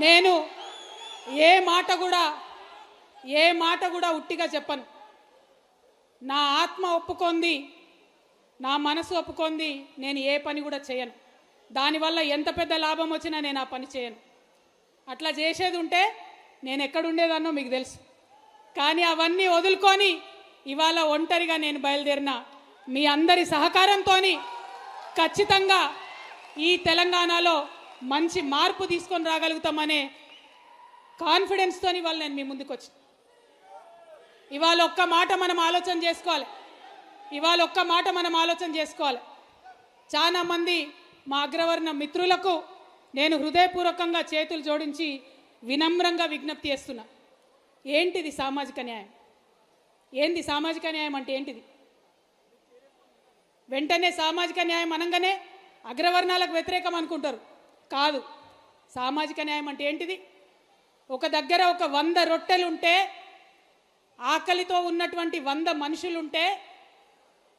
నేను ఏ మాట కూడా ఉట్టిగా చెప్పను. నా ఆత్మ ఒప్పుకొంది, నా మనసు ఒప్పుకొంది, నేను ఏ పని కూడా చేయను. దానివల్ల ఎంత పెద్ద లాభం వచ్చినా నేను ఆ పని చేయను. అట్లా చేసేది ఉంటే నేను ఎక్కడుండేదాన్నో మీకు తెలుసు. కానీ అవన్నీ వదులుకొని ఇవాళ ఒంటరిగా నేను బయలుదేరిన మీ అందరి సహకారంతో ఖచ్చితంగా ఈ తెలంగాణలో మంచి మార్పు తీసుకొని రాగలుగుతామనే కాన్ఫిడెన్స్తో ఇవాళ నేను మీ ముందుకు వచ్చి ఇవాళ ఒక్క మాట మనం ఆలోచన చేసుకోవాలి. చాలామంది మా అగ్రవర్ణ మిత్రులకు నేను హృదయపూర్వకంగా చేతులు జోడించి వినమ్రంగా విజ్ఞప్తి చేస్తున్నా. ఏంటిది సామాజిక న్యాయం? ఏంది సామాజిక న్యాయం అంటే ఏంటిది? వెంటనే సామాజిక న్యాయం అనగానే అగ్రవర్ణాలకు వ్యతిరేకం అనుకుంటారు. కాదు. సామాజిక న్యాయం అంటే ఏంటిది? ఒక దగ్గర ఒక 100 రొట్టెలుంటే, ఆకలితో ఉన్నటువంటి 100 మనుషులుంటే,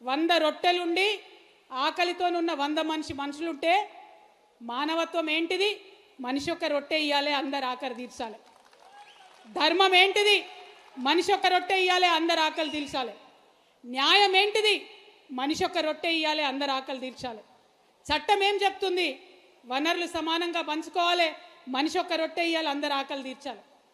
100 రొట్టెలుండి ఆకలితోనున్న 100 మనుషులుంటే మానవత్వం ఏంటిది? మనిషి ఒక రొట్టె ఇయ్యాలి, అందరు ఆకలి తీర్చాలి. ధర్మం ఏంటిది? మనిషి ఒక రొట్టె ఇయ్యాలి, అందరు ఆకలి తీర్చాలి. న్యాయం ఏంటిది? మనిషి ఒక రొట్టె ఇయ్యాలి, అందరు ఆకలి తీర్చాలి. చట్టం ఏం చెప్తుంది? వనరులు సమానంగా పంచుకోవాలి, మనిషి ఒక రొట్టె ఇయ్యాలి, అందరు ఆకలి తీర్చాలి.